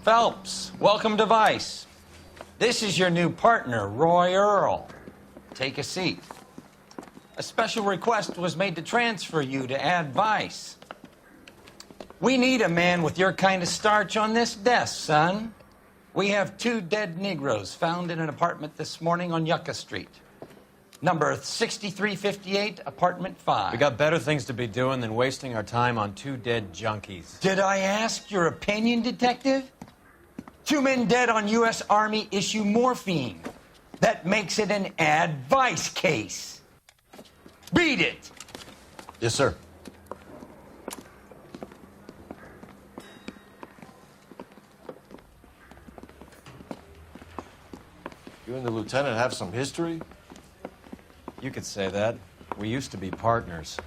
Phelps, welcome to Vice. This is your new partner, Roy Earl. Take a seat. A special request was made to transfer you to Ad Vice. We need a man with your kind of starch on this desk, son. We have 2 dead Negroes found in an apartment this morning on Yucca Street. Number 6358, apartment 5. We got better things to be doing than wasting our time on 2 dead junkies. Did I ask your opinion, detective? 2 men dead on U.S. Army issue morphine. That makes it an Ad Vice case. Beat it! Yes, sir. You and the lieutenant have some history? You could say that. We used to be partners.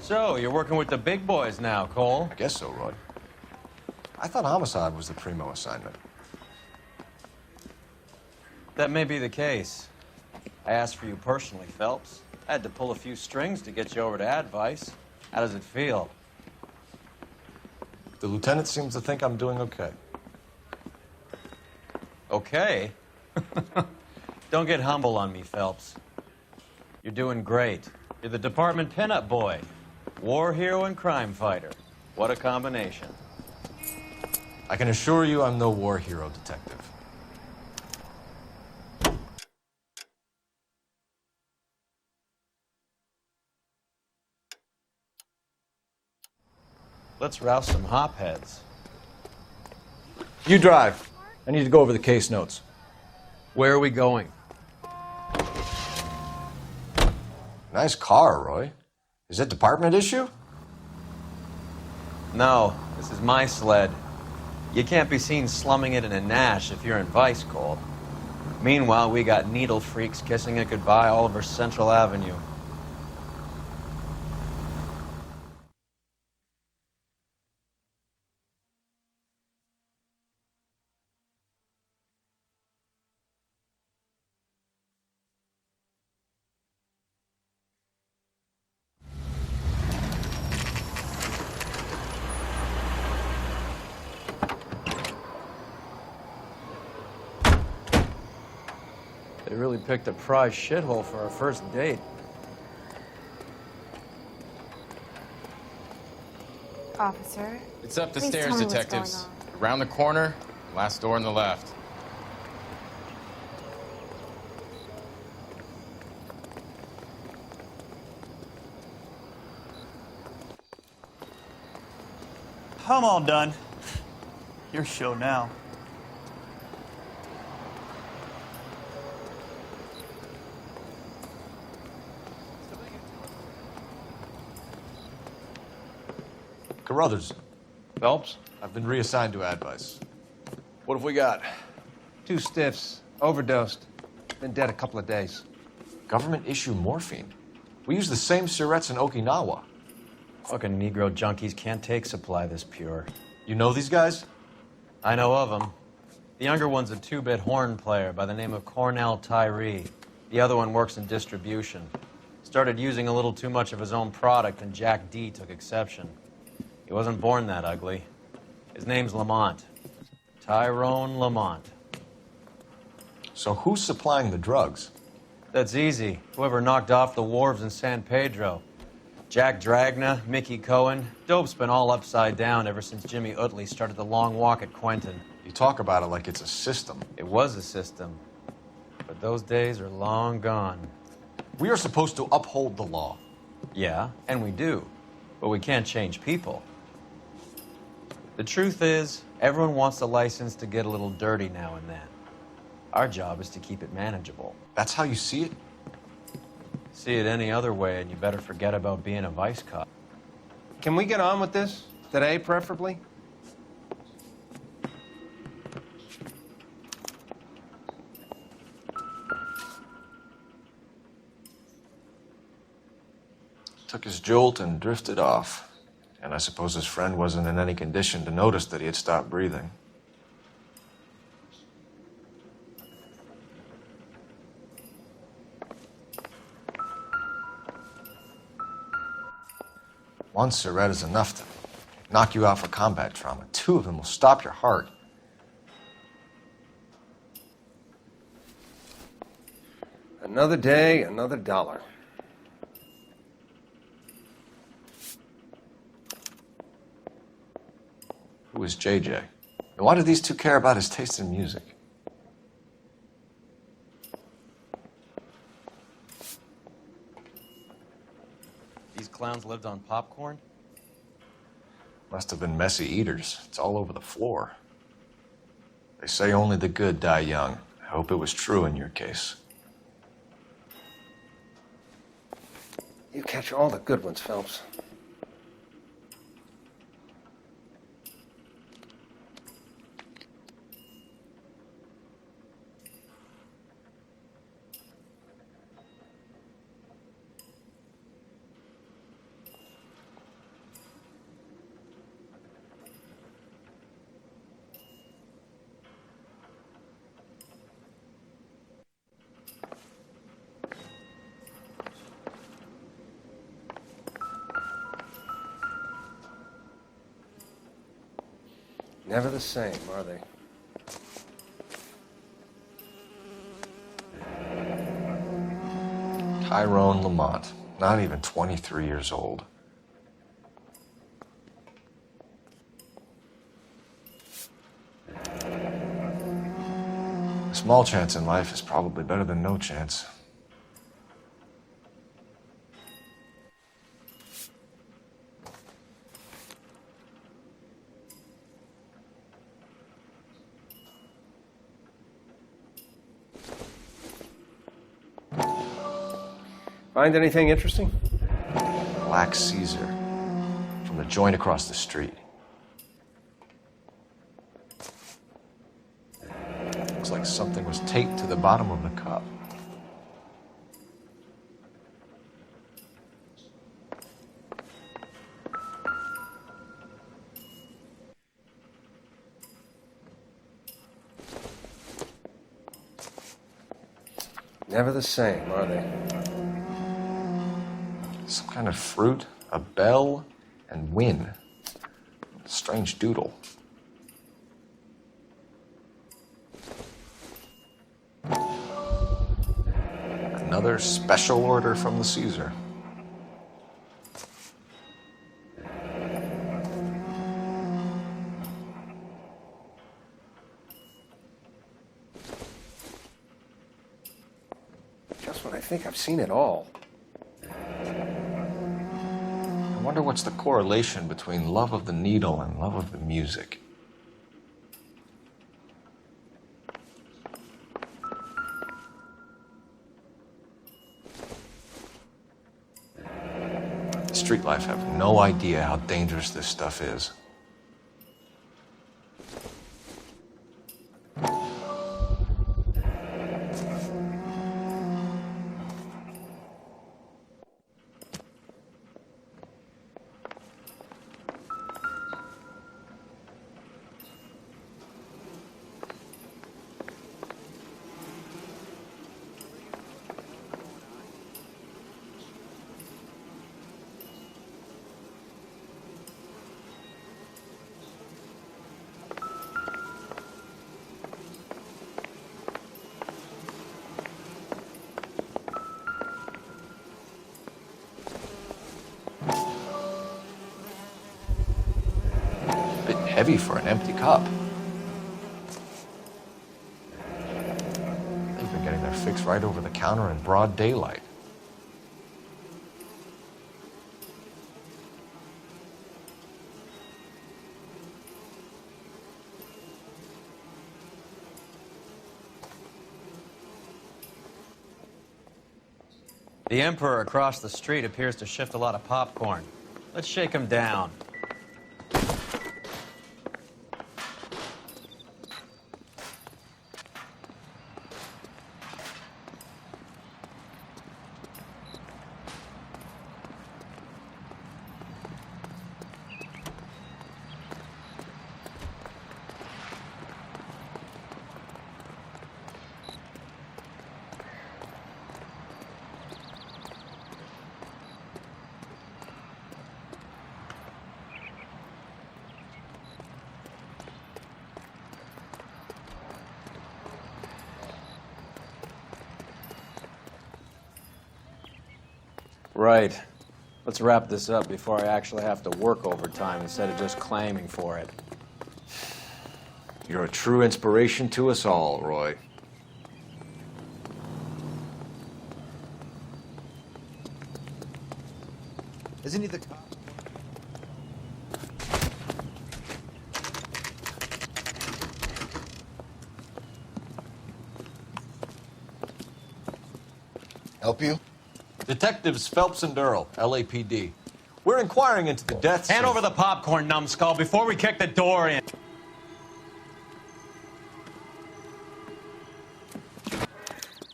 So, you're working with the big boys now, Cole? I guess so, Roy. I thought homicide was the primo assignment. That may be the case. I asked for you personally, Phelps. I had to pull a few strings to get you over to Advice. How does it feel? The lieutenant seems to think I'm doing okay. Okay? Don't get humble on me, Phelps. You're doing great. You're the department pinup boy. War hero and crime fighter. What a combination. I can assure you I'm no war hero, detective. Let's rouse some hopheads. You drive. I need to go over the case notes. Where are we going? Nice car, Roy. Is it department issue? No, this is my sled. You can't be seen slumming it in a Nash if you're in Vice, Cole. Meanwhile, we got needle freaks kissing it goodbye all over Central Avenue. They really picked a prize shithole for our first date. Officer. It's up the Please stairs, tell me what's detectives. going on. Around the corner, last door on the left. I'm all done. Your show now. Carruthers, Phelps, I've been reassigned to Advice. what have we got? 2 stiffs, overdosed, been dead a couple of days. Government issue morphine. We use the same syrettes in Okinawa. Fucking Negro junkies can't take supply this pure. You know these guys? I know of them. The younger one's a 2-bit horn player by the name of Cornell Tyree. The other one works in distribution. Started using a little too much of his own product, and Jack D took exception. He wasn't born that ugly. His name's Lamont. Tyrone Lamont. So who's supplying the drugs? That's easy. Whoever knocked off the wharves in San Pedro. Jack Dragna, Mickey Cohen. Dope's been all upside down ever since Jimmy Utley started the long walk at Quentin. You talk about it like it's a system. It was a system. But those days are long gone. We are supposed to uphold the law. Yeah, and we do. But we can't change people. The truth is, everyone wants a license to get a little dirty now and then. Our job is to keep it manageable. That's how you see it? See it any other way, and you better forget about being a vice cop. Can we get on with this? Today, preferably? Took his jolt and drifted off. And I suppose his friend wasn't in any condition to notice that he had stopped breathing. One cigarette is enough to knock you out for combat trauma. 2 of them will stop your heart. Another day, another dollar. Who is JJ? And why do these 2 care about his taste in music? These clowns lived on popcorn? Must have been messy eaters. It's all over the floor. They say only the good die young. I hope it was true in your case. You catch all the good ones, Phelps. Never the same, are they? Tyrone Lamont, not even 23 years old. A small chance in life is probably better than no chance. Find anything interesting? Black Caesar, from the joint across the street. Looks like something was taped to the bottom of the cup. Never the same, are they? Some kind of fruit, a bell, and win. Strange doodle. Another special order from the Caesar. Just when I think I've seen it all. I wonder what's the correlation between love of the needle and love of the music. Street life have no idea how dangerous this stuff is. Heavy for an empty cup. They've been getting their fix right over the counter in broad daylight. The Emperor across the street appears to shift a lot of popcorn. Let's shake him down. Right. Let's wrap this up before I actually have to work overtime instead of just claiming for it. You're a true inspiration to us all, Roy. Isn't he the cop? Help you? Detectives Phelps and Earl, LAPD. We're inquiring into the deaths Hand of... over the popcorn, numbskull, before we kick the door in.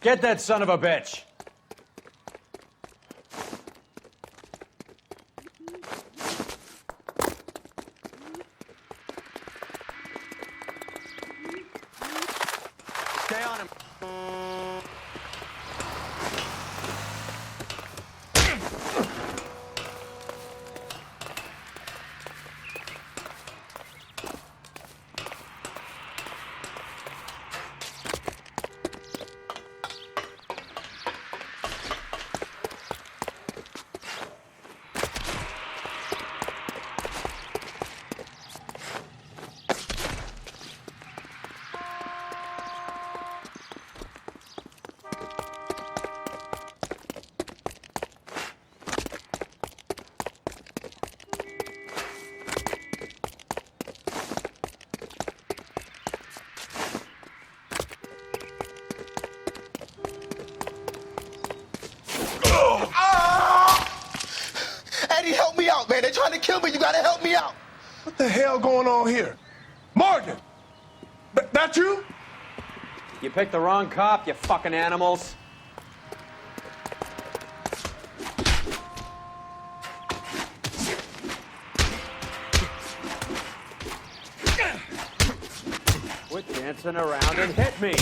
Get that son of a bitch! Stay on him. Eddie, help me out, man. They're trying to kill me. You gotta help me out. What the hell going on here? Morgan! That you? You picked the wrong cop, you fucking animals. Quit dancing around and hit me.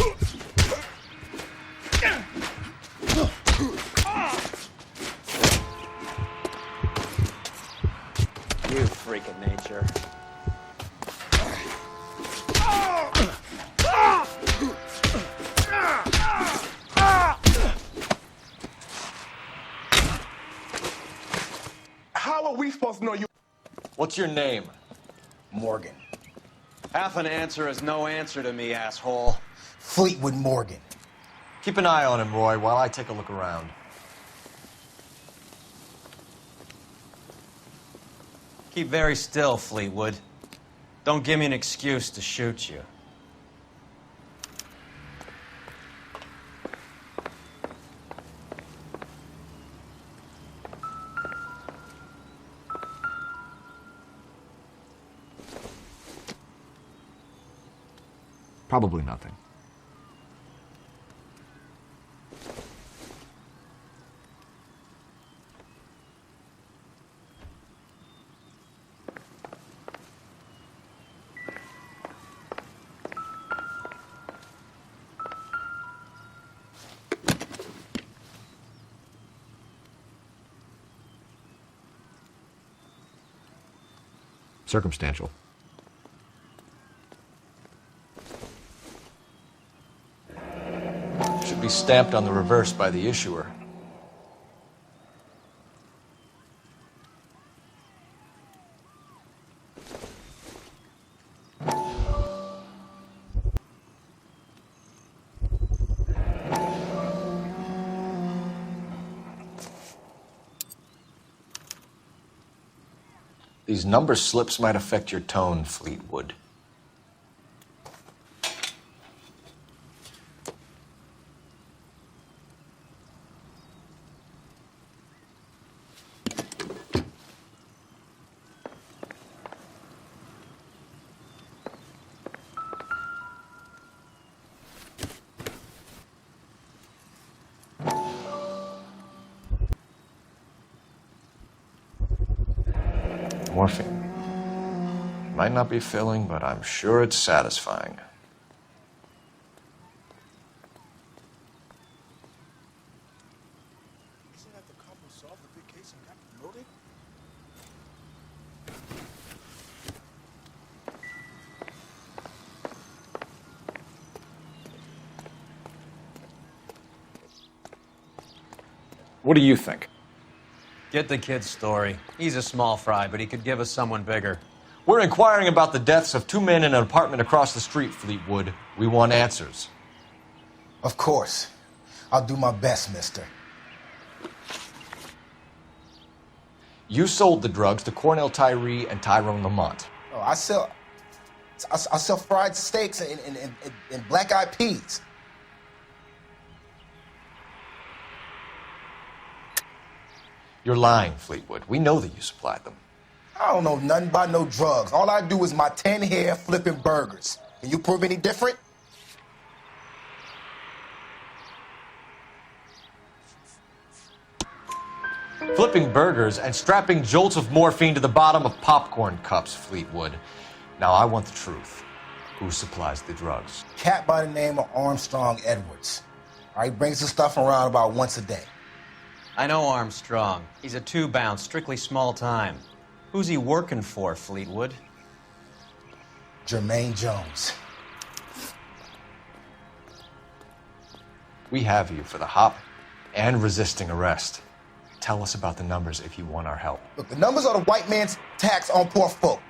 You freak of nature. How are we supposed to know you? What's your name? Morgan. Half an answer is no answer to me, asshole. Fleetwood Morgan. Keep an eye on him, Roy, while I take a look around. Keep very still, Fleetwood. Don't give me an excuse to shoot you. Probably nothing. Circumstantial. Should be stamped on the reverse by the issuer. These number slips might affect your tone, Fleetwood. Morphine. Might not be filling, but I'm sure it's satisfying. Isn't that the cop who solved the big case and got promoted? What do you think? Get the kid's story. He's a small fry, but he could give us someone bigger. We're inquiring about the deaths of two men in an apartment across the street, Fleetwood. We want answers. Of course. I'll do my best, mister. You sold the drugs to Cornell Tyree and Tyrone Lamont. Oh, I sell fried steaks and black-eyed peas. You're lying, Fleetwood. We know that you supplied them. I don't know nothing about no drugs. All I do is my 10 hair flipping burgers. Can you prove any different? Flipping burgers and strapping jolts of morphine to the bottom of popcorn cups, Fleetwood. Now, I want the truth. Who supplies the drugs? Cat by the name of Armstrong Edwards. All right, brings the stuff around about once a day. I know Armstrong. He's a two-bound, strictly small time. Who's he working for, Fleetwood? Jermaine Jones. We have you for the hop and resisting arrest. Tell us about the numbers if you want our help. Look, the numbers are the white man's tax on poor folk.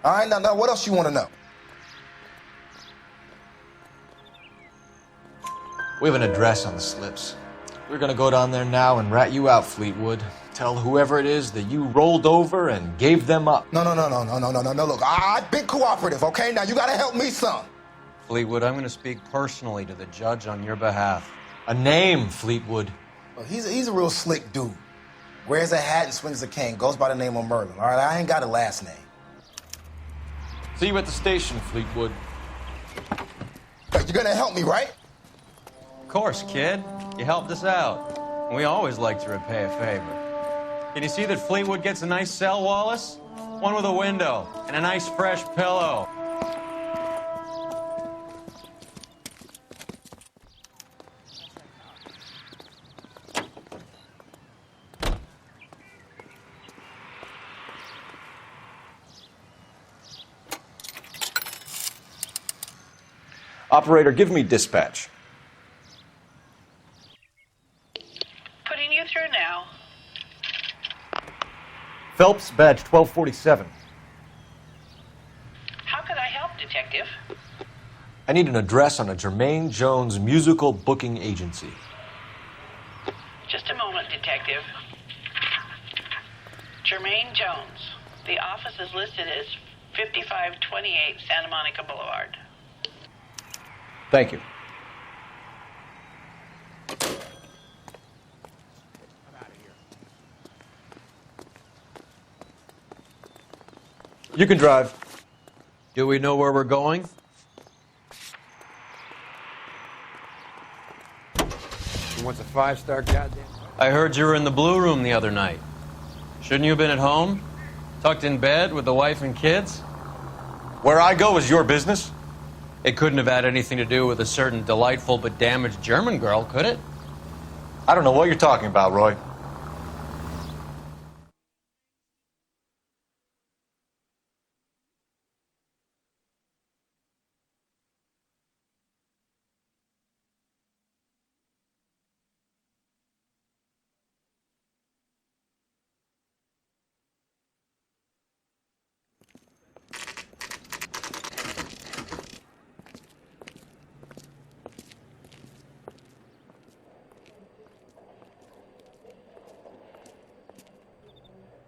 All right, now, what else you want to know? We have an address on the slips. We're gonna go down there now and rat you out, Fleetwood. Tell whoever it is that you rolled over and gave them up. No. Look, I've been cooperative, okay? Now you gotta help me some. Fleetwood, I'm going to speak personally to the judge on your behalf. A name, Fleetwood. Well, he's a real slick dude. Wears a hat and swings a cane. Goes by the name of Merlin. All right, I ain't got a last name. See you at the station, Fleetwood. But you're gonna help me, right? Of course, kid. You helped us out. We always like to repay a favor. Can you see that Fleetwood gets a nice cell, Wallace? One with a window and a nice fresh pillow. Operator, give me dispatch. Putting you through now. Phelps, badge 1247. How could I help, Detective? I need an address on a Jermaine Jones musical booking agency. Just a moment, Detective. Jermaine Jones. The office is listed as 5528 Santa Monica Boulevard. Thank you. You can drive. Do we know where we're going? He wants a five-star goddamn... I heard you were in the Blue Room the other night. Shouldn't you have been at home? Tucked in bed with the wife and kids? Where I go is your business? It couldn't have had anything to do with a certain delightful but damaged German girl, could it? I don't know what you're talking about, Roy.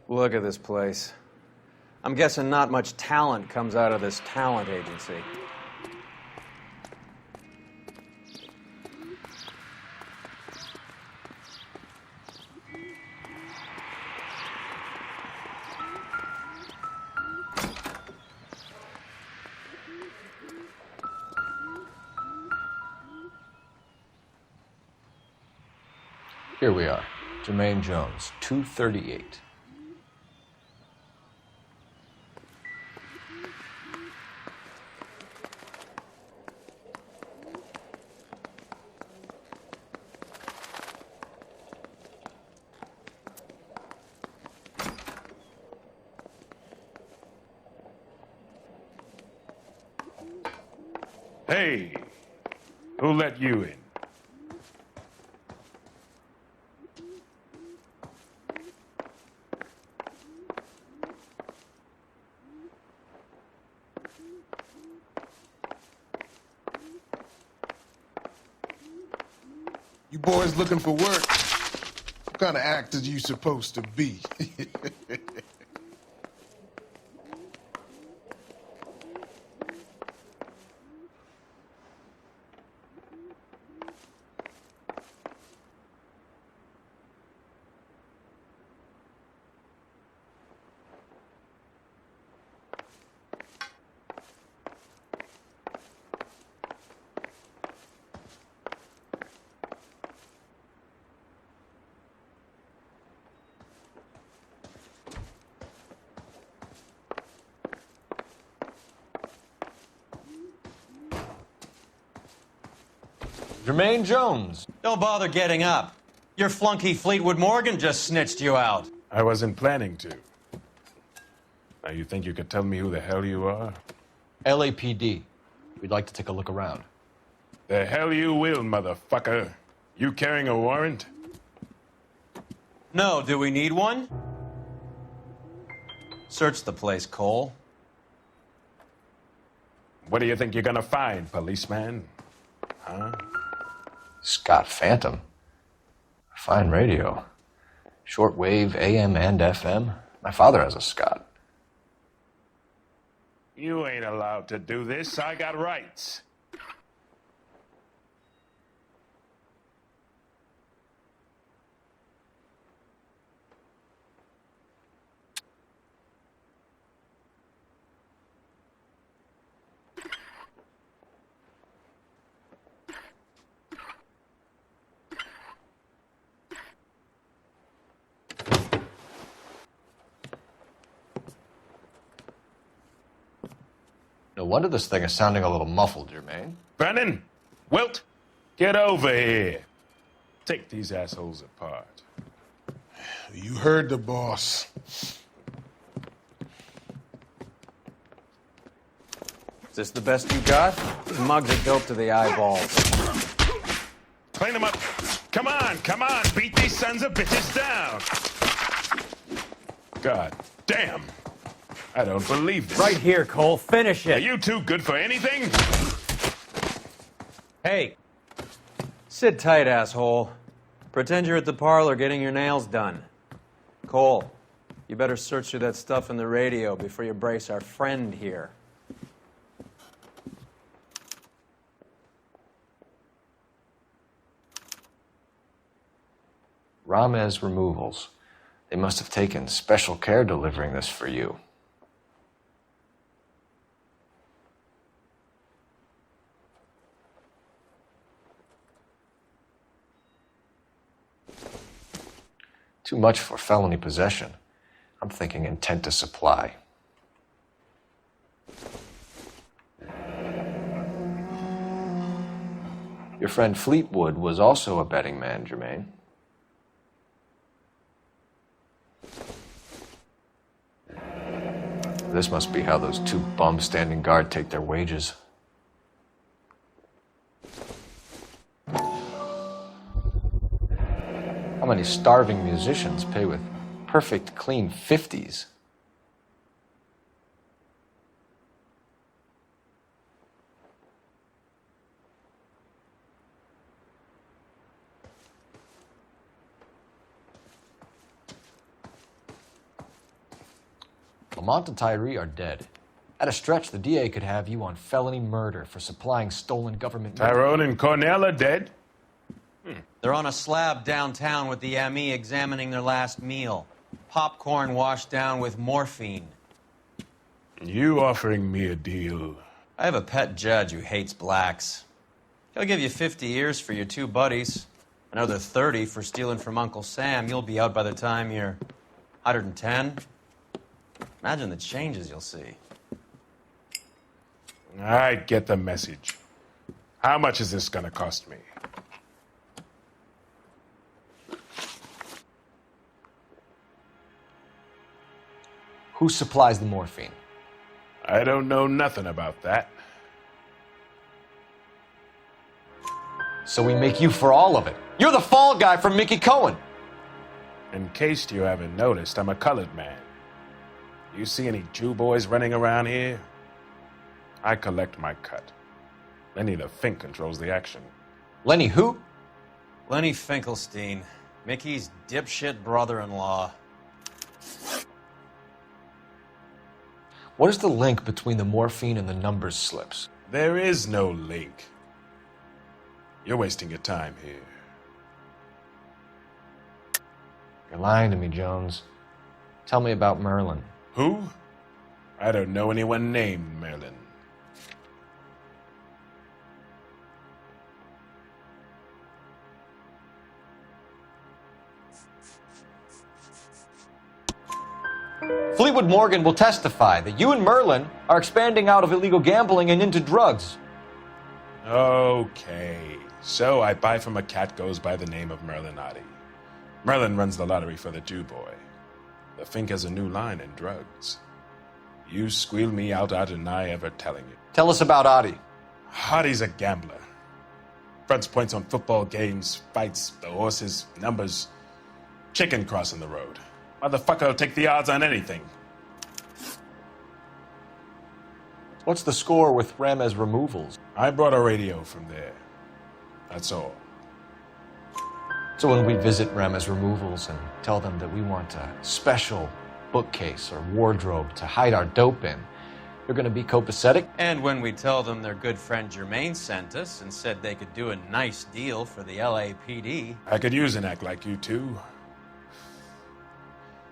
Look at this place. I'm guessing not much talent comes out of this talent agency. Here we are. Jermaine Jones, 238. Hey, who let you in? boys looking for work. What kind of actor you supposed to be? Jermaine Jones. Don't bother getting up. Your flunky Fleetwood Morgan just snitched you out. I wasn't planning to. Now, you think you could tell me who the hell you are? LAPD. We'd like to take a look around. The hell you will, motherfucker. You carrying a warrant? No, do we need one? Search the place, Cole. What do you think you're gonna find, policeman? Huh? Scott Phantom. Fine radio. Shortwave, AM and FM. My father has a Scott. You ain't allowed to do this. I got rights. No wonder this thing is sounding a little muffled, Jermaine. Brennan, Wilt, get over here. Take these assholes apart. You heard the boss. Is this the best you got? These mugs are dope to the eyeballs. Clean them up. Come on, beat these sons of bitches down. God damn. I don't believe this. Right here, Cole. Finish Are it. you too good for anything? Hey. Sit tight, asshole. Pretend you're at the parlor getting your nails done. Cole, you better search through that stuff in the radio before you brace our friend here. Ramez Removals. They must have taken special care delivering this for you. Too much for felony possession. I'm thinking intent to supply. Your friend Fleetwood was also a betting man, Jermaine. This must be how those two bums standing guard take their wages. How many starving musicians pay with perfect, clean 50s? Lamont and Tyree are dead. At a stretch, the DA could have you on felony murder for supplying stolen government... Tyrone and Cornell are dead? They're on a slab downtown with the ME examining their last meal. Popcorn washed down with morphine. You offering me a deal? I have a pet judge who hates blacks. He'll give you 50 years for your two buddies. Another 30 for stealing from Uncle Sam. You'll be out by the time you're 110. Imagine the changes you'll see. I get the message. How much is this gonna cost me? Who supplies the morphine? I don't know nothing about that. So we make you for all of it. You're the fall guy from Mickey Cohen. In case you haven't noticed, I'm a colored man. You see any Jew boys running around here? I collect my cut. Lenny the Fink controls the action. Lenny who? Lenny Finkelstein, Mickey's dipshit brother-in-law. What is the link between the morphine and the numbers slips? There is no link. You're wasting your time here. You're lying to me, Jones. Tell me about Merlin. Who? I don't know anyone named Merlin. Fleetwood Morgan will testify that you and Merlin are expanding out of illegal gambling and into drugs. Okay, so I buy from a cat goes by the name of Merlinotti. Merlin runs the lottery for the Jew boy. The Fink has a new line in drugs. You squeal me out, I deny ever telling you. Tell us about Adi. Hardy's a gambler. Fronts points on football games, fights, the horses, numbers. Chicken crossing the road. Motherfucker will take the odds on anything. What's the score with Ramez removals? I brought a radio from there. That's all. So when we visit Ramez removals and tell them that we want a special bookcase or wardrobe to hide our dope in, they're going to be copacetic? And when we tell them their good friend Jermaine sent us and said they could do a nice deal for the LAPD. I could use an act like you two.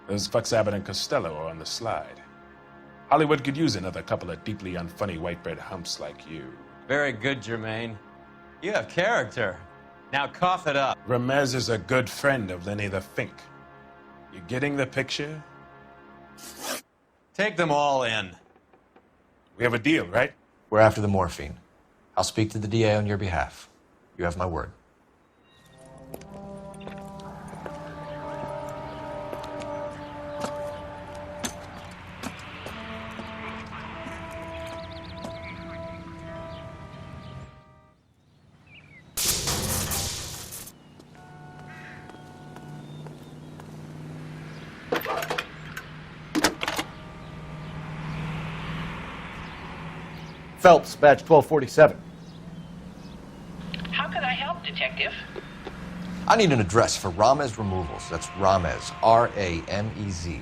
Those fucks Abbott and Costello are on the slide. Hollywood could use another couple of deeply unfunny white bread humps like you. Very good, Jermaine. You have character. Now cough it up. Ramez is a good friend of Lenny the Fink. You getting the picture? Take them all in. We have a deal, right? We're after the morphine. I'll speak to the DA on your behalf. You have my word. Phelps, badge 1247. How can I help, Detective? I need an address for Ramez removals. That's Ramez, R-A-M-E-Z.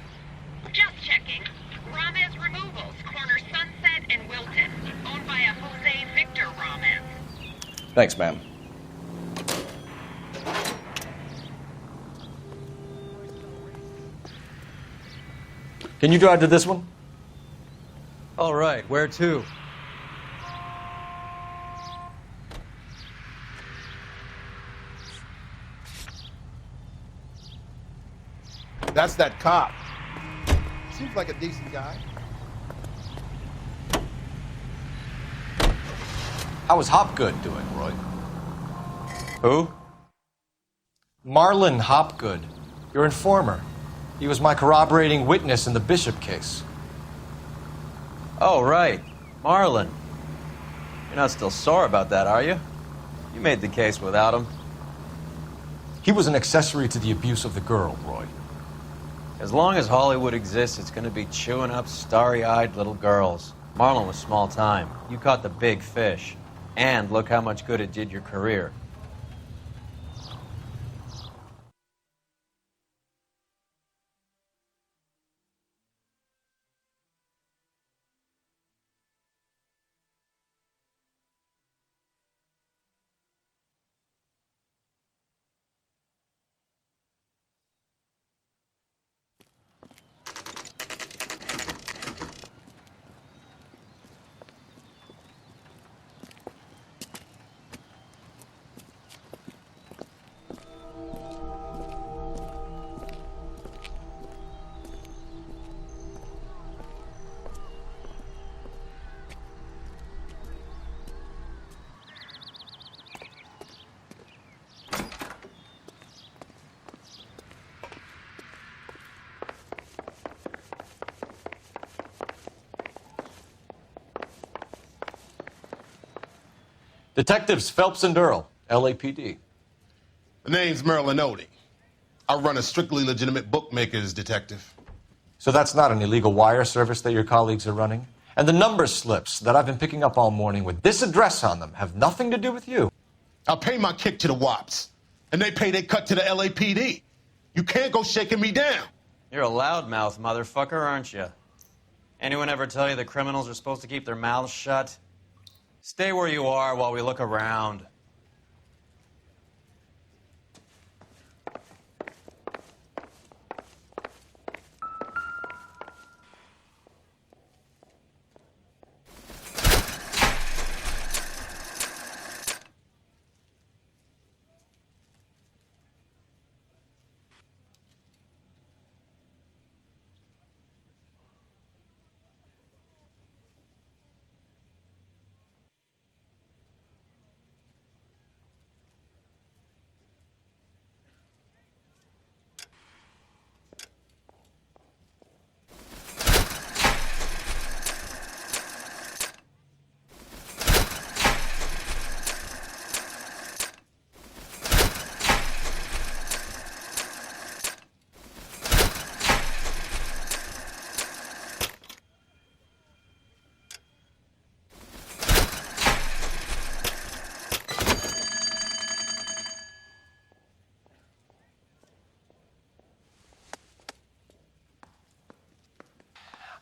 Just checking. Ramez Removals, corner Sunset and Wilton. Owned by a Jose Victor Ramez. Thanks, ma'am. Can you drive to this one? All right, where to? That's that cop. Seems like a decent guy. How was Hopgood doing, Roy? Who? Marlon Hopgood, your informer. He was my corroborating witness in the Bishop case. Oh, right. Marlon. You're not still sore about that, are you? You made the case without him. He was an accessory to the abuse of the girl, Roy. As long as Hollywood exists, it's going to be chewing up starry-eyed little girls. Marlon was small time. You caught the big fish. And look how much good it did your career. Detectives Phelps and Earl, LAPD. The name's Merlin Odie. I run a strictly legitimate bookmaker's detective. So that's not an illegal wire service that your colleagues are running? And the number slips that I've been picking up all morning with this address on them have nothing to do with you? I'll pay my kick to the wops. And they pay their cut to the LAPD. You can't go shaking me down. You're a loudmouth motherfucker, aren't you? Anyone ever tell you that criminals are supposed to keep their mouths shut? Stay where you are while we look around.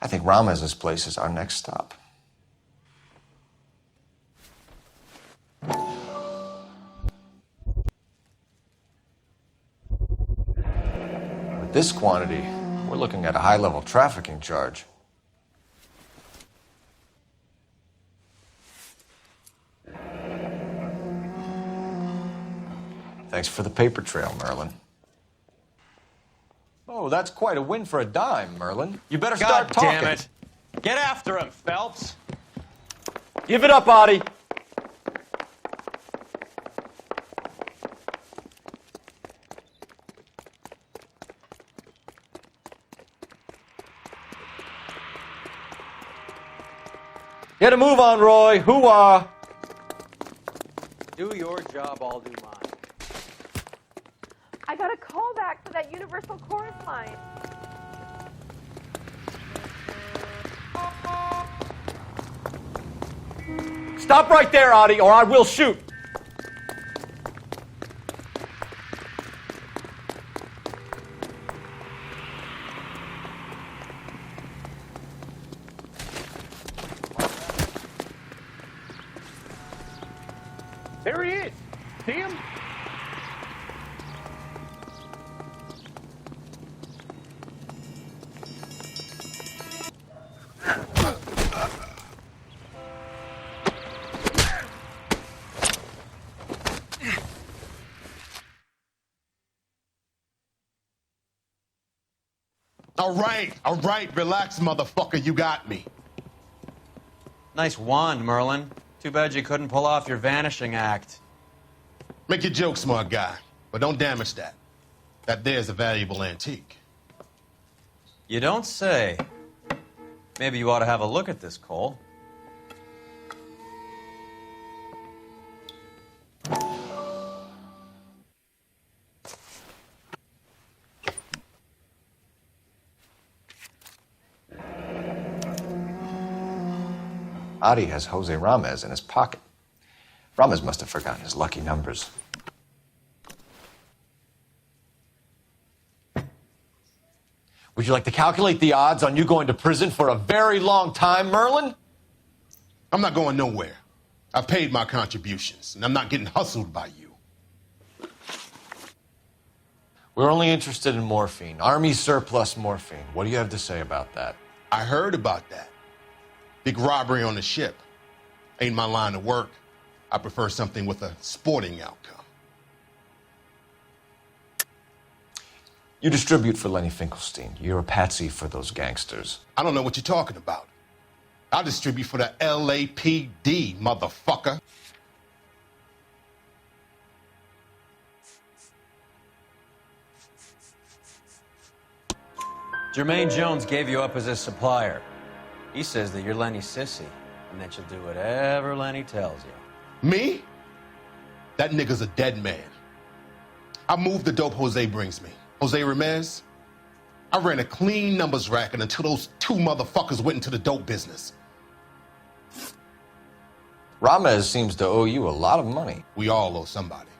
I think Ramez's place is our next stop. With this quantity, we're looking at a high-level trafficking charge. Thanks for the paper trail, Merlin. Oh, that's quite a win for a dime, Merlin. You better start talking. God damn it. Get after him, Phelps. Give it up, Artie. Get a move on, Roy. Hoo-ah. Do your job, I'll do mine. I got a call back for that Universal Chorus line. Stop right there, Artie, or I will shoot. There he is. See him? All right, relax, motherfucker, you got me. Nice wand, Merlin. Too bad you couldn't pull off your vanishing act. Make your joke, smart guy, but don't damage that. That there's a valuable antique. You don't say. Maybe you ought to have a look at this, Cole. Adi has Jose Ramez in his pocket. Ramez must have forgotten his lucky numbers. Would you like to calculate the odds on you going to prison for a very long time, Merlin? I'm not going nowhere. I've paid my contributions, and I'm not getting hustled by you. We're only interested in morphine. Army surplus morphine. What do you have to say about that? I heard about that. Big robbery on the ship. Ain't my line of work. I prefer something with a sporting outcome. You distribute for Lenny Finkelstein. You're a patsy for those gangsters. I don't know what you're talking about. I distribute for the LAPD, motherfucker. Jermaine Jones gave you up as his supplier. He says that you're Lenny's sissy, and that you'll do whatever Lenny tells you. Me? That nigga's a dead man. I moved the dope Jose brings me. Jose Ramez? I ran a clean numbers racket until those two motherfuckers went into the dope business. Ramez seems to owe you a lot of money. We all owe somebody.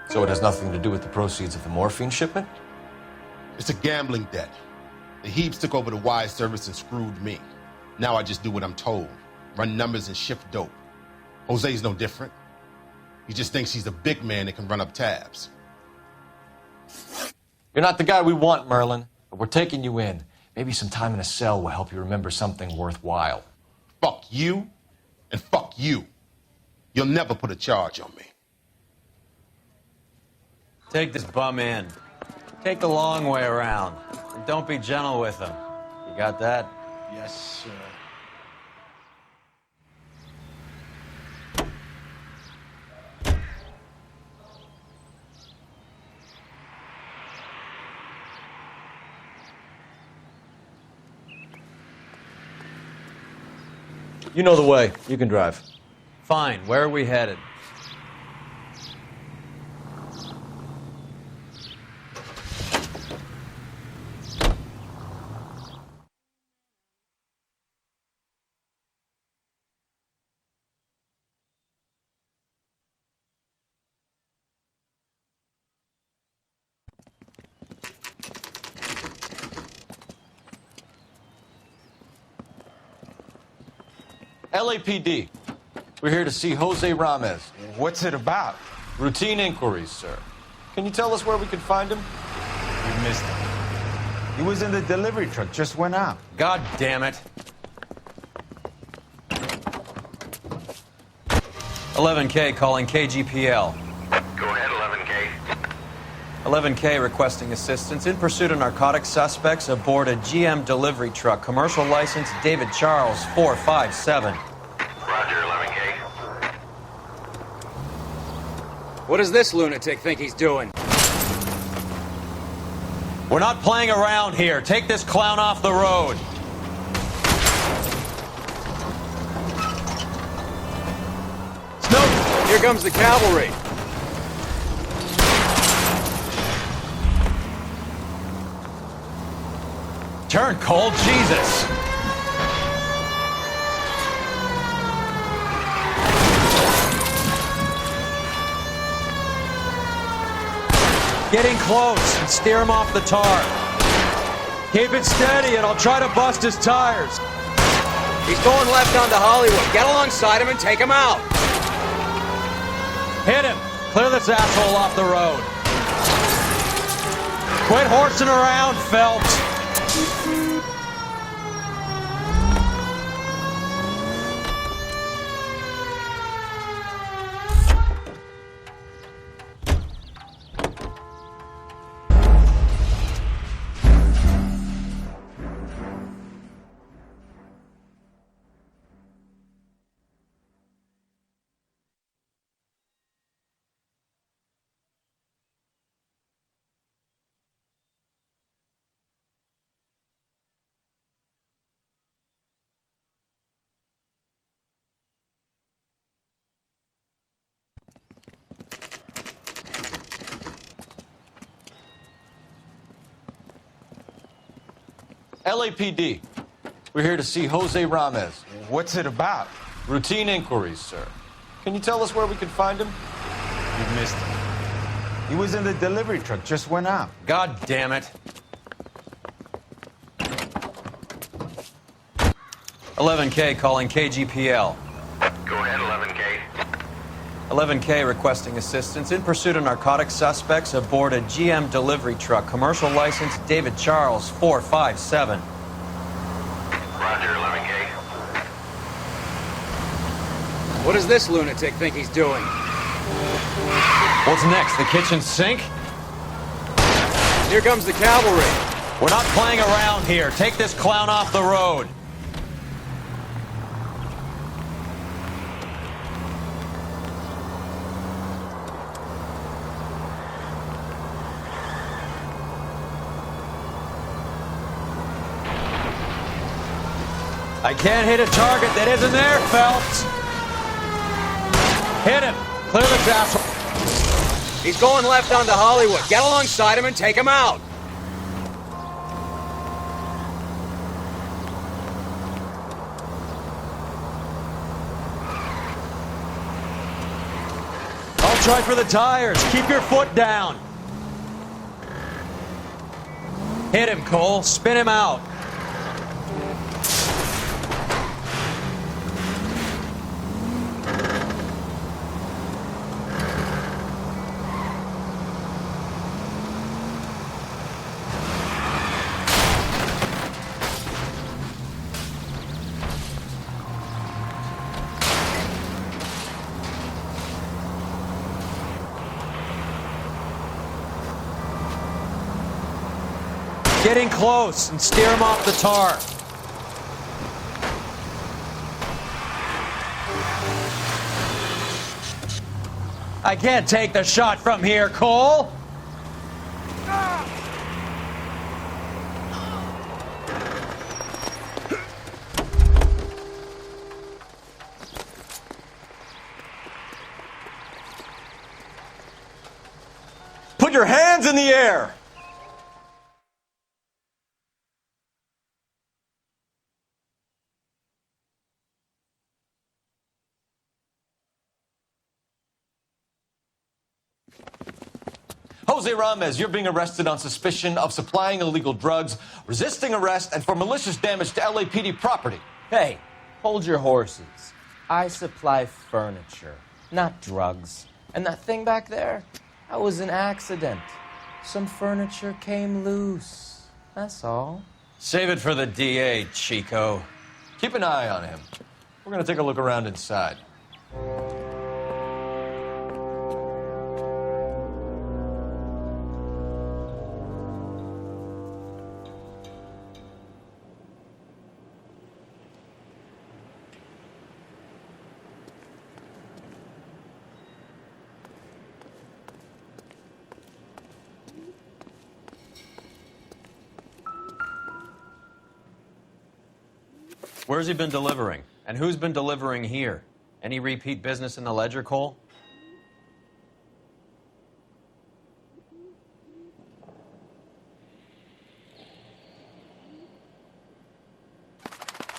So it has nothing to do with the proceeds of the morphine shipment? It's a gambling debt. The Heaps took over the wire service and screwed me. Now I just do what I'm told. Run numbers and shift dope. Jose's no different. He just thinks he's a big man that can run up tabs. You're not the guy we want, Merlin, but we're taking you in. Maybe some time in a cell will help you remember something worthwhile. Fuck you, and fuck you. You'll never put a charge on me. Take this bum in. Take the long way around. And don't be gentle with him. You got that? Yes, sir. You know the way. You can drive. Fine. Where are we headed? LAPD. We're here to see Jose Ramez. What's it about? Routine inquiries, sir. Can you tell us where we can find him? You missed him. He was in the delivery truck, just went out. God damn it. 11K calling KGPL. Go ahead, 11K. 11K requesting assistance in pursuit of narcotic suspects aboard a GM delivery truck. Commercial license David Charles 457. Roger, 11K. What does this lunatic think he's doing? We're not playing around here. Take this clown off the road. Snoop, here comes the cavalry. Turn cold, Jesus. Get in close and steer him off the tar. Keep it steady and I'll try to bust his tires. He's going left onto Hollywood. Get alongside him and take him out. Hit him. Clear this asshole off the road. Quit horsing around, Phelps. LAPD. We're here to see Jose Ramez. What's it about? Routine inquiries, sir. Can you tell us where we can find him? You missed him. He was in the delivery truck, just went out. God damn it. 11K calling KGPL. Go ahead, 11K. 11K requesting assistance in pursuit of narcotic suspects aboard a GM delivery truck. Commercial license David Charles 457. Roger, 11K. What does this lunatic think he's doing? What's next, the kitchen sink? Here comes the cavalry. We're not playing around here. Take this clown off the road. I can't hit a target that isn't there, Phelps. Hit him. Clear this asshole. He's going left onto Hollywood. Get alongside him and take him out. try for the tires. Keep your foot down. Hit him, Cole. Spin him out. Get in close and steer him off the tar. I can't take the shot from here, Cole. Put your hands in the air! Jose Ramez, you're being arrested on suspicion of supplying illegal drugs, resisting arrest, and for malicious damage to LAPD property. Hey, hold your horses. I supply furniture, not drugs. And that thing back there, that was an accident. Some furniture came loose. That's all. Save it for the DA, Chico. Keep an eye on him. We're going to take a look around inside. Where's he been delivering? And who's been delivering here? Any repeat business in the ledger, Cole?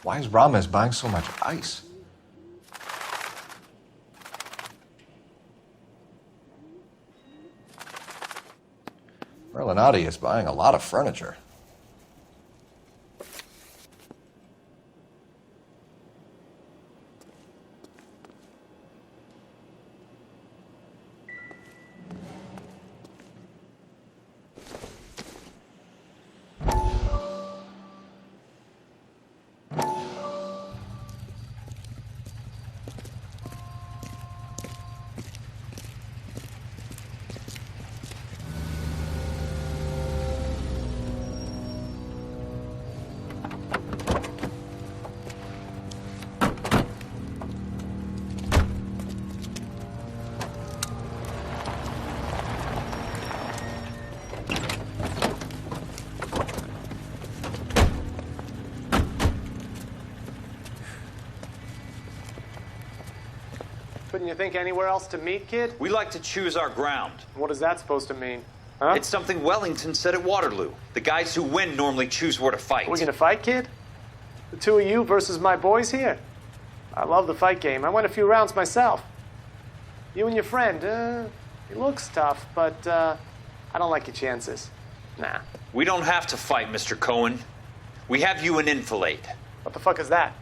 Why is Ramez buying so much ice? Merlinotti is buying a lot of furniture. Couldn't you think anywhere else to meet, kid? We like to choose our ground. What is that supposed to mean? Huh? It's something Wellington said at Waterloo. The guys who win normally choose where to fight. Are we gonna fight, kid? The two of you versus my boys here? I love the fight game. I went a few rounds myself. You and your friend, he looks tough, but I don't like your chances. Nah. We don't have to fight, Mr. Cohen. We have you an enfilade. What the fuck is that?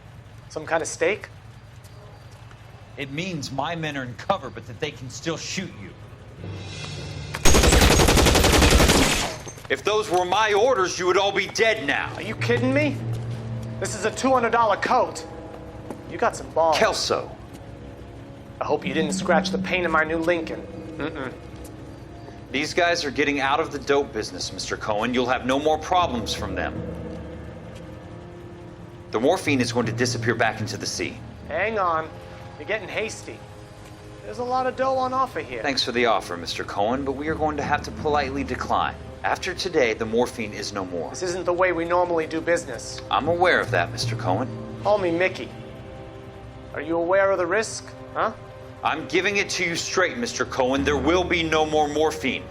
Some kind of steak? It means my men are in cover, but that they can still shoot you. If those were my orders, you would all be dead now. Are you kidding me? This is a $200 coat. You got some balls. Kelso. I hope you didn't scratch the paint of my new Lincoln. These guys are getting out of the dope business, Mr. Cohen. You'll have no more problems from them. The morphine is going to disappear back into the sea. Hang on. You're getting hasty. There's a lot of dough on offer here. Thanks for the offer, Mr. Cohen, but we are going to have to politely decline. After today, the morphine is no more. This isn't the way we normally do business. I'm aware of that, Mr. Cohen. Call me Mickey. Are you aware of the risk, huh? I'm giving it to you straight, Mr. Cohen. There will be no more morphine.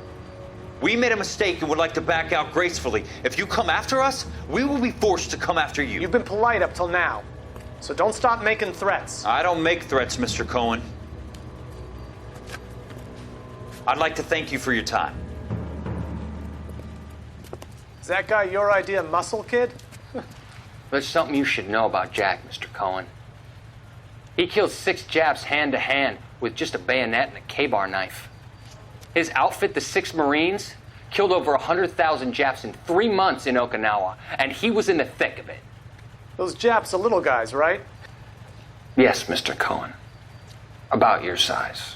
We made a mistake and would like to back out gracefully. If you come after us, we will be forced to come after you. You've been polite up till now, so don't stop making threats. I don't make threats, Mr. Cohen. I'd like to thank you for your time. Is that guy your idea, Muscle Kid? There's something you should know about Jack, Mr. Cohen. He killed 6 Japs hand-to-hand with just a bayonet and a K-bar knife. His outfit, the 6 Marines, killed over 100,000 Japs in 3 months in Okinawa, and he was in the thick of it. Those Japs are little guys, right? Yes, Mr. Cohen. About your size.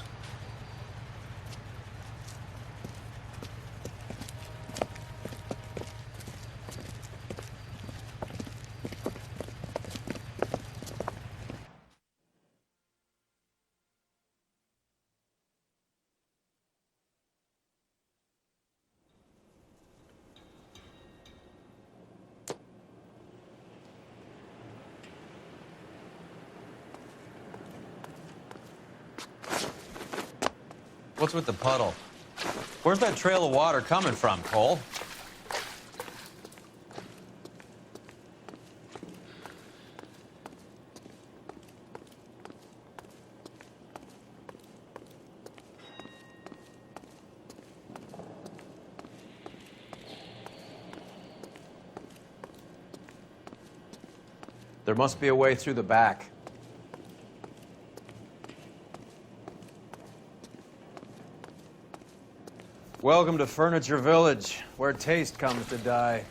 What's with the puddle? Where's that trail of water coming from, Cole? There must be a way through the back. Welcome to Furniture Village, where taste comes to die.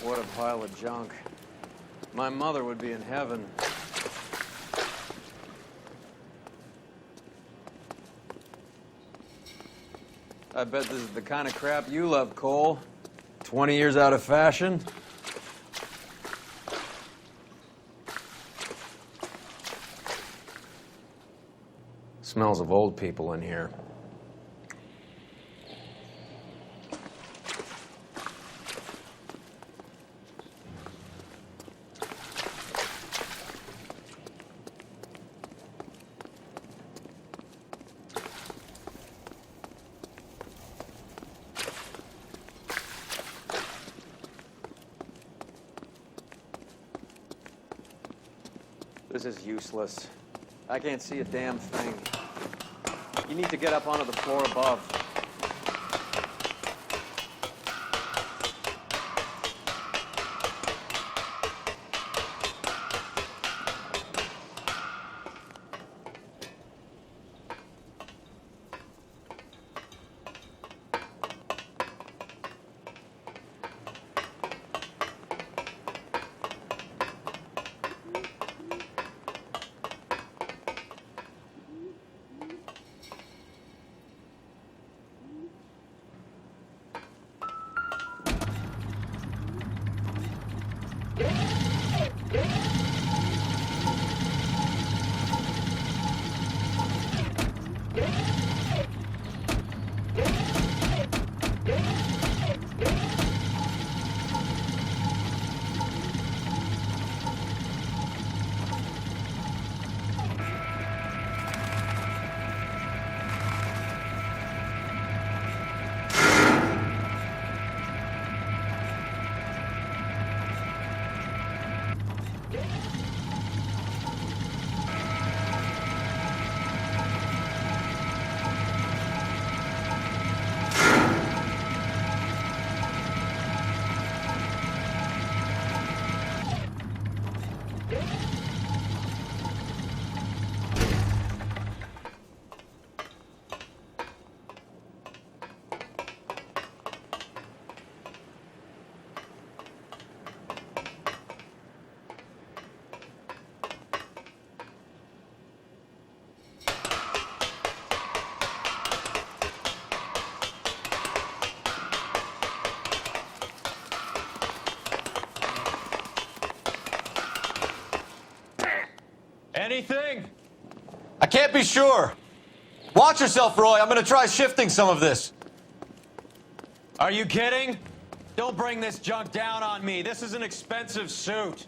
What a pile of junk. My mother would be in heaven. I bet this is the kind of crap you love, Cole. 20 years out of fashion. Smells of old people in here. This is useless. I can't see a damn thing. You need to get up onto the floor above. Anything? I can't be sure. Watch yourself, Roy. I'm going to try shifting some of this. Are you kidding? Don't bring this junk down on me. This is an expensive suit.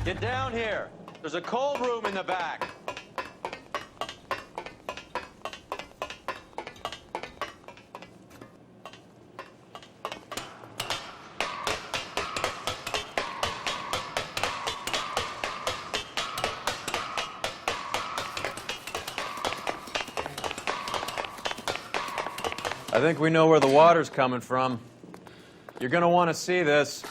Get down here. There's a cold room in the back. I think we know where the water's coming from. You're going to want to see this.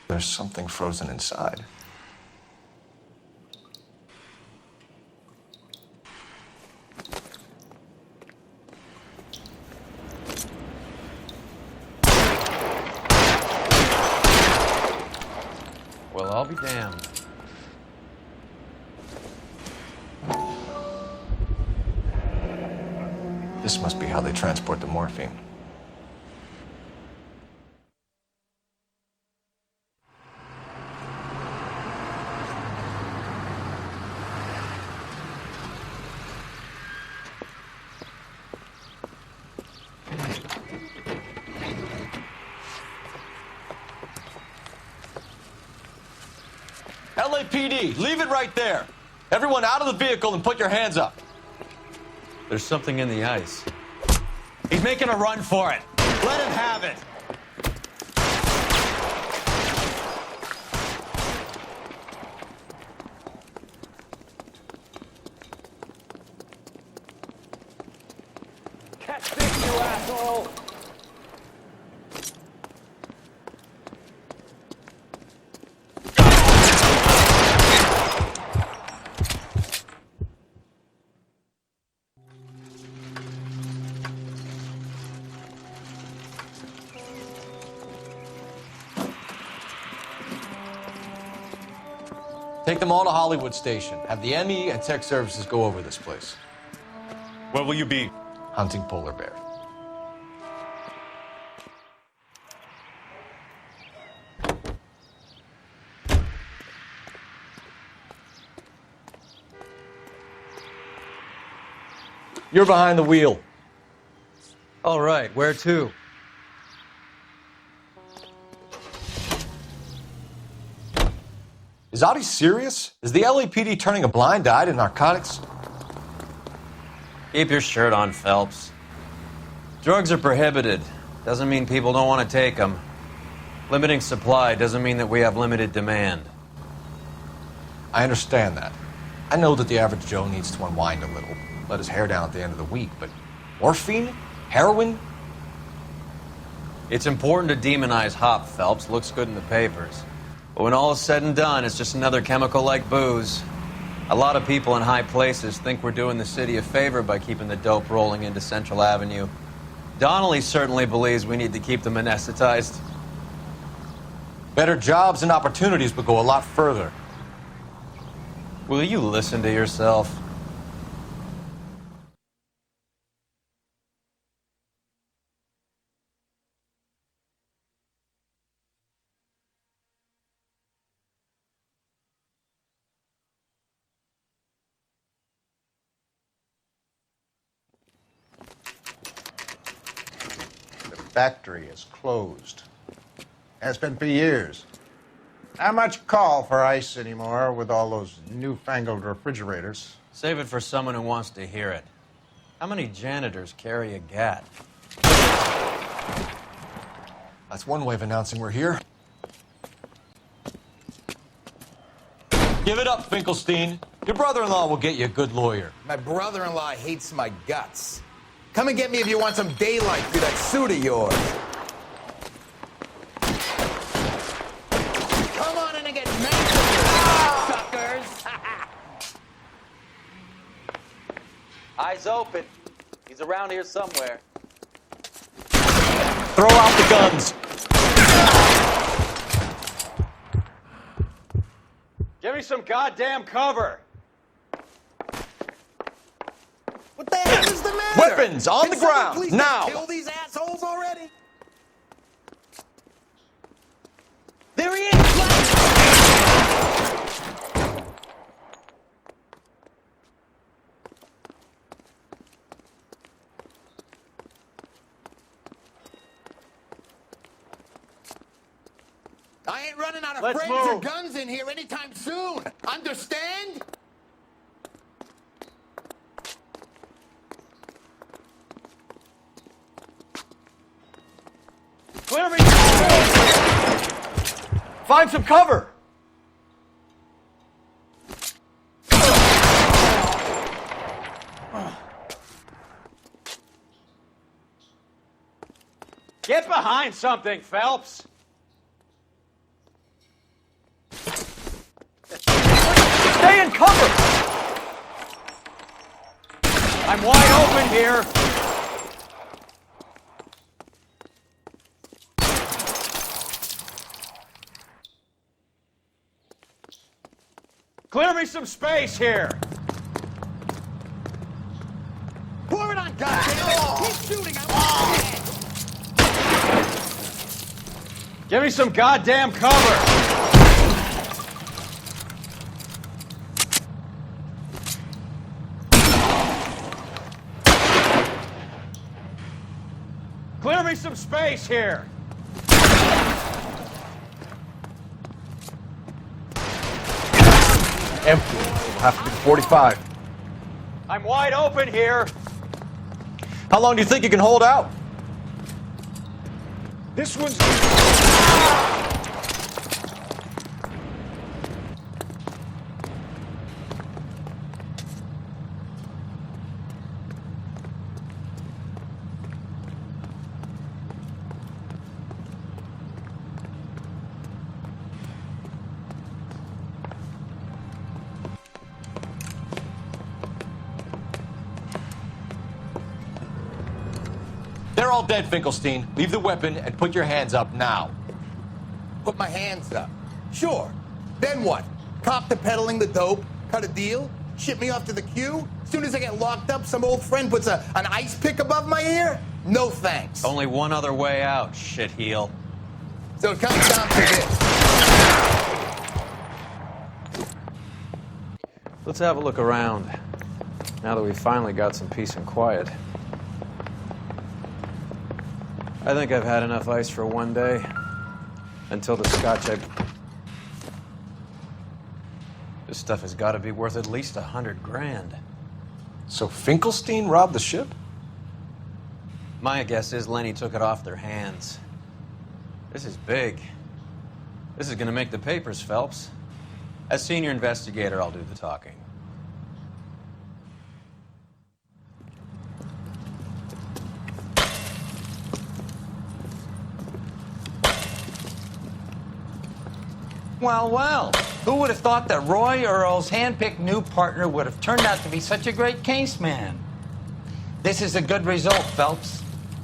There's something frozen inside. Well, I'll be damned. This must be how they transport the morphine. LAPD, leave it right there. Everyone out of the vehicle and put your hands up. There's something in the ice. He's making a run for it. Let him have it. Catch this, you asshole! Take them all to Hollywood Station. Have the ME and tech services go over this place. Where will you be? Hunting polar bear. You're behind the wheel. All right, where to? Is Audie serious? Is the LAPD turning a blind eye to narcotics? Keep your shirt on, Phelps. Drugs are prohibited. Doesn't mean people don't want to take them. Limiting supply doesn't mean that we have limited demand. I understand that. I know that the average Joe needs to unwind a little, let his hair down at the end of the week, but morphine? Heroin? It's important to demonize hop, Phelps. Looks good in the papers. But when all is said and done, it's just another chemical like booze. A lot of people in high places think we're doing the city a favor by keeping the dope rolling into Central Avenue. Donnelly certainly believes we need to keep them anesthetized. Better jobs and opportunities would go a lot further. Will you listen to yourself? Factory is closed. Has been for years. Not much call for ice anymore with all those newfangled refrigerators. Save it for someone who wants to hear it. How many janitors carry a gat? That's one way of announcing we're here. Give it up, Finkelstein. Your brother-in-law will get you a good lawyer. My brother-in-law hates my guts. Come and get me if you want some daylight through that suit of yours. Come on in and get mad, suckers! Eyes open. He's around here somewhere. Throw out the guns. Give me some goddamn cover. What the heck is the matter? Weapons on the ground, please now! Kill these assholes already? There he is! I ain't running out of Let's frames or move. guns in here anytime soon. Understand? Clear me! Find some cover. Get behind something, Phelps. Stay in cover. I'm wide open here. Clear me some space here. Pour it on, goddammit! Keep shooting! I want Give me some goddamn cover. Clear me some space here. Empty. We'll have to be 45. I'm wide open here. How long do you think you can hold out? This one's... They're all dead, Finkelstein. Leave the weapon and put your hands up now. Put my hands up. Sure. Then what? Cop to peddling the dope, cut a deal, ship me off to the queue? Soon as I get locked up, some old friend puts an ice pick above my ear? No thanks. Only one other way out, shitheel. So it comes down to this. Let's have a look around, now that we've finally got some peace and quiet. I think I've had enough ice for one day. Until the scotch This stuff has got to be worth at least $100 grand. So Finkelstein robbed the ship? My guess is Lenny took it off their hands. This is big. This is going to make the papers, Phelps. As senior investigator, I'll do the talking. Well, well, who would have thought that Roy Earl's handpicked new partner would have turned out to be such a great case man? This is a good result, Phelps.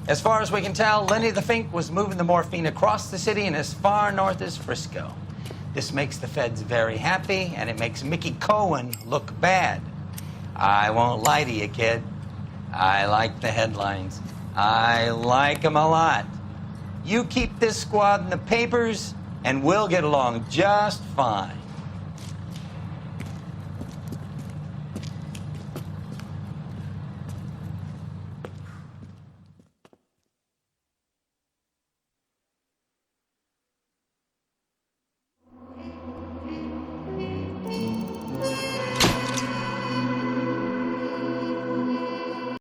As far as we can tell, Lenny the Fink was moving the morphine across the city and as far north as Frisco. This makes the feds very happy, and it makes Mickey Cohen look bad. I won't lie to you, kid. I like the headlines. I like them a lot. You keep this squad in the papers, and we'll get along just fine.